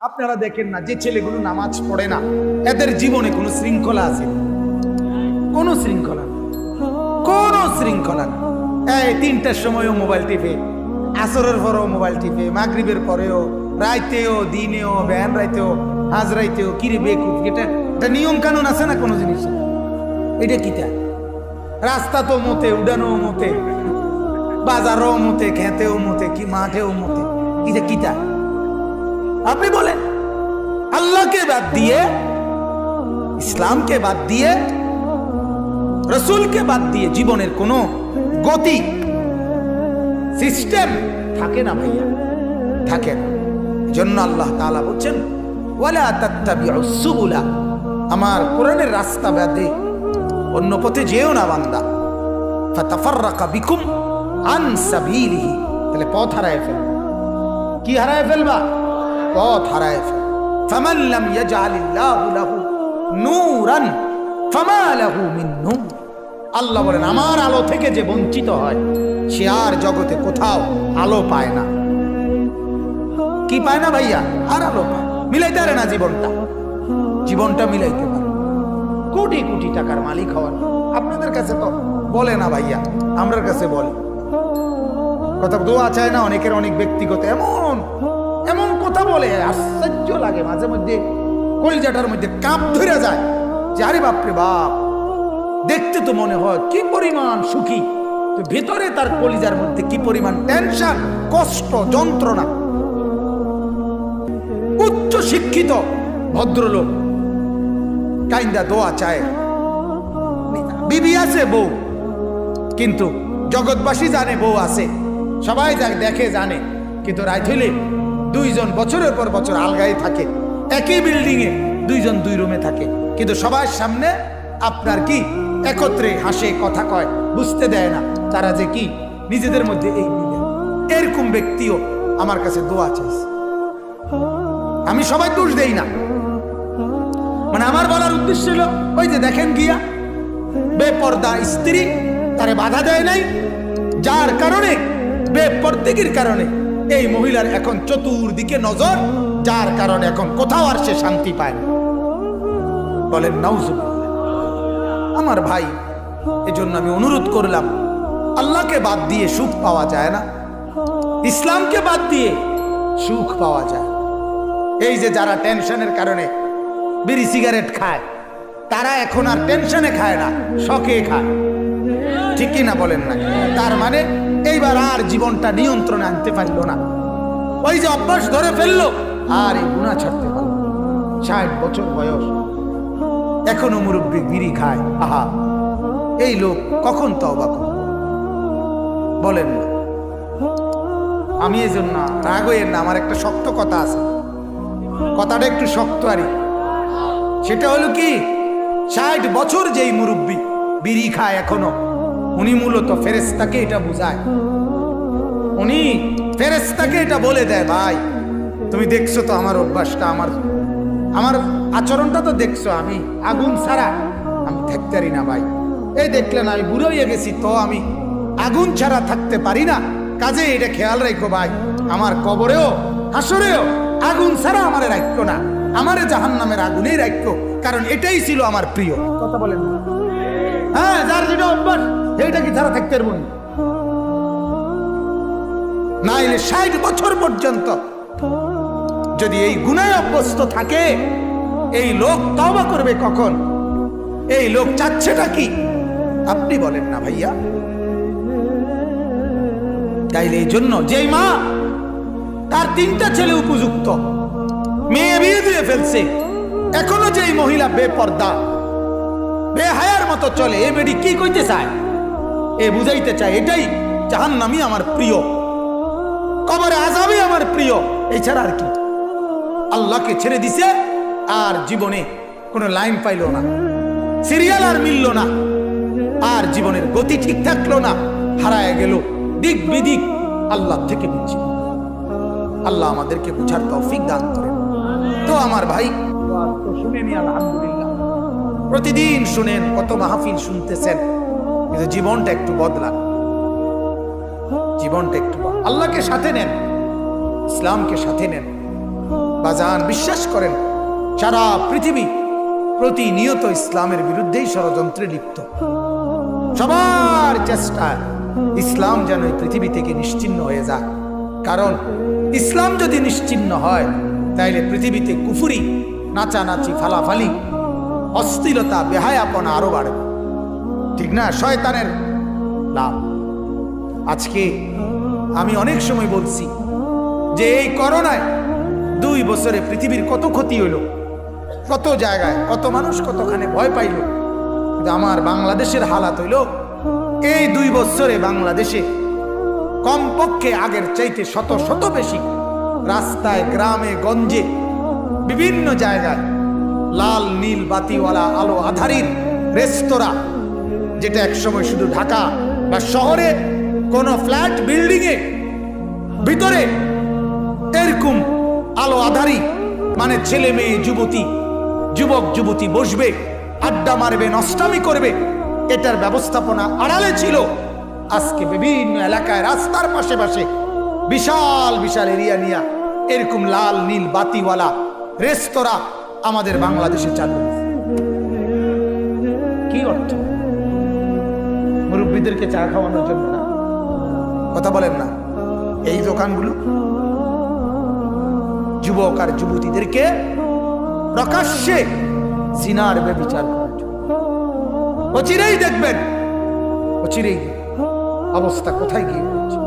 আপনারা দেখেন না যে ছেলেগুলো নামাজ পড়ে না এদের জীবনে কোনো শৃঙ্খলা আছে? কোনো শৃঙ্খলা, কোনো শৃঙ্খলা। এই 3টার সময়ও মোবাইল টিপে, আসরের পরেও মোবাইল টিপে, মাগরিবের পরেও, রাইতেও, দিনেও, ব্যান রাইতেও, হাজ রাইতেও। কিরে বেকুফ, এটা নিয়ম কানুন আছে না কোনো জিনিস? এটা কিটা? রাস্তা তো মতে, উড়ানো মতে, বাজারও মতে, খেতেও মতে, কি মাঠেও মতে। এটা কিটা? আপনি বলেন, আল্লাহকে বাদ দিয়ে, ইসলামকে বাদ দিয়ে, রসুলকে বাদ দিয়ে জীবনের কোনো গতি সিস্টেম থাকে না ভাইয়া, থাকে না। জন্য আল্লাহ তাআলা বলছেন ওয়ালা তাত্তাবিউস সুবুলা, আমার কোরআনের রাস্তা বাদে অন্য পথে যেও না বান্দা। ফাতাফাররাকা বিকুম আন সাবিলিহি, তাহলে পথ হারায় ফেলবে। কি হারায় ফেলবা? পথ হারায় ফেলবে। ফামান লাম ইয়াজআলিল্লাহু লাহু নূরান ফামা লাহু মিন নূর। আল্লাহ বলেন আমার আলো থেকে যে বঞ্চিত হয় সে আর জগতে কোথাও আলো পায় না। কি পায় না ভাইয়া? আর আলো পায়, মিলাইতে পারে না জীবনটা মিলাইতে পারে। কোটি কোটি টাকার মালিক হওয়ার আপনাদের কাছে তো বলে না ভাইয়া, আমরার কাছে বলে। কথা দোয়া চায় না অনেকের, অনেক ব্যক্তিগত এমন এমন কথা বলে, আশ্চর্য লাগে মাঝে মধ্যে, কলিজাটার মধ্যে কাঁপ ধরে যায় যে আরে বাপরে বাপ, দেখতে তো মনে হয় কি পরিমাণ সুখী, তো ভেতরে তার কলিজার মধ্যে কি পরিমাণ টেনশন, কষ্ট, যন্ত্রণা। উচ্চ শিক্ষিত ভদ্রলোক কাইন্দা দোয়া চায়, বিবি আছে, বউ, কিন্তু জগৎবাসী জানে বউ আছে, সবাই দেখে জানে, কিন্তু রাত হইলে 2 জন বছরের পর বছর আলগায় থাকে, একই বিল্ডিং এ 2 জন 2 রুমে থাকে, কিন্তু সবার সামনে আপনার কি একত্রে হাসে, কথা কয়, বুঝতে দেয় না তারা যে কি নিজেদের মধ্যে এই মিলে। এরকম ব্যক্তিও আমার কাছে দোয়া চাইছে। আমি সবাই দোষ দেই না, মানে আমার বলার উদ্দেশ্য ছিল ওই যে দেখেন গিয়া বেপর্দা স্ত্রী তারে বাধা দেয় নাই, যার কারণে বেপর্দাগির কারণে এই মহিলার এখন চতুর্দিকে নজর, যার কারণে এখন কোথাও আর সে শান্তি পায় না। বলেন নাউজুবিল্লাহ। আমার ভাই, এজন্য আমি অনুরোধ করলাম, আল্লাহকে বাদ দিয়ে সুখ পাওয়া যায় না, ইসলামকে বাদ দিয়ে সুখ পাওয়া যায়। এই যে যারা টেনশনের কারণে বিড়ি সিগারেট খায়, তারা এখন আর টেনশনে খায় না, শখে খায়। ঠিক কি না বলেন না? তার মানে এইবার আর জীবনটা নিয়ন্ত্রণে আনতে পারলো না, ওই যে অভ্যাস ধরে ফেললো, আর এই গুনাহ ছাড়তে পারলো। 60 বছর বয়স, এখনো মুরব্বি বিড়ি খায়। আহা, এই লোক কখন তওবা করবে? বলেন না। আমি এই জন্য রাগ হইয়েন না, আমার একটা শক্ত কথা আছে, কথাটা একটু শক্ত আরই। সেটা হলো কি, 60 বছর যেই মুরব্বি বিড়ি খায় এখনো, উনি মূলত ফেরেশতাকে এটা বুঝায়, উনি ফেরেশতাকে এটা বলে দেয়, ভাই তুমি দেখছো তো আমার অভ্যাসটা, আমার আচরণটা তো দেখছো, আমি আগুন ছাড়া আমি থাকতে পারি না ভাই। এই দেখলেন আমি বুড়ো হয়ে গেছি, তো আমি আগুন ছাড়া থাকতে পারি না, কাজে এটা খেয়াল রাখো ভাই, আমার কবরেও হাসরেও আগুন ছাড়া আমারে রাখো না, আমারে জাহান্নামের আগুনেই রাখো, কারণ এটাই ছিল আমার প্রিয়। কথা বলেন, হ্যাঁ, যার যেটা অভ্যাস এইটা কি ছাড়া থাকতে পারবো না? এলে 60 বছর পর্যন্ত যদি এই গুনাহে অভ্যস্ত থাকে, এই লোক তওবা করবে কখন? এই লোক চাচ্ছেটা কি আপনি বলেন না ভাইয়া? তাইলে এই জন্য যেই মা তার 3টা ছেলে উপযুক্ত, মেয়ে বিয়ে দিয়ে ফেলছে, এখনো যেই মহিলা বেপর্দা বেহায়ার মতো চলে, এ বেডি কি কইতে চায়? এ বুঝাইতে চায় এটাই জাহান্নামী আমার প্রিয়, কবরে আযাবই আমার প্রিয়, এছাড়া আর কি? আল্লাহকে ছেড়ে দিছে, আর জীবনে কোনো লাইন পাইল না, সিরিয়াল আর মিলল না, আর জীবনের গতি ঠিক থাকলো না, হারায় গেল, দিক বিদিক আল্লাহ থেকে বিচ্ছিন্ন। আল্লাহ আমাদেরকে বুঝার তৌফিক দান করেন। তো আমার ভাই, শুনেনি আলহামদুলিল্লাহ, প্রতিদিন শুনেন, কত মাহফিল শুনতেছেন, কিন্তু জীবনটা একটু বদলান, জীবনটা একটু আল্লাহকে সাথে নেন, ইসলামকে সাথে নেন। বাজান বিশ্বাস করেন, সারা পৃথিবী প্রতিনিয়ত ইসলামের বিরুদ্ধেই ষড়যন্ত্রে লিপ্ত। সবার চেষ্টা ইসলাম যেন এই পৃথিবী থেকে নিশ্চিহ্ন হয়ে যায়। কারণ ইসলাম যদি নিশ্চিহ্ন হয় তাইলে পৃথিবীতে কুফুরি, নাচানাচি, ফালাফালি, অশ্লীলতা, বেহায়াপনা আরো বাড়বে। ঠিক না? শয়তানের লাভ। আজকে আমি অনেক সময় বলছি যে এই করোনায় 2 বছরে পৃথিবীর কত ক্ষতি হইল, কত জায়গায় কত মানুষ কতখানে ভয় পাইল। কিন্তু আমার বাংলাদেশের হালাত হইল এই 2 বছরে বাংলাদেশে কমপক্ষে আগের চাইতে শত বেশি রাস্তায়, গ্রামে, গঞ্জে, বিভিন্ন জায়গায় লাল নীল বাতিওয়ালা আলো আধারির রেস্তোরাঁ, যেটা একসময় শুধু ঢাকা বা শহরে কোন ফ্ল্যাট বিল্ডিং এ ভিতরে এরকম আলো আধারি, মানে ছেলে মেয়ে যুবক যুবতী বসবে, আড্ডা মারবে, নষ্টামি করবে, এটার ব্যবস্থাপনা আড়ালে ছিল। আজকে বিভিন্ন এলাকায় রাস্তার পাশে পাশে বিশাল বিশাল এরিয়া নিয়ে এরকম লাল নীল বাতিওয়ালা রেস্তোরাঁ আমাদের বাংলাদেশে চালু। কি অর্থ? মুরব্বীদেরকে চা খাওয়ানোর জন্য না? কথা বলেন না? এই দোকানগুলো যুবক আর যুবতীদেরকে প্রকাশ্যে জিনার ব্যভিচার করার জন্য। অচিরেই দেখবেন, অচিরেই অবস্থা কোথায় গিয়ে পৌঁছে।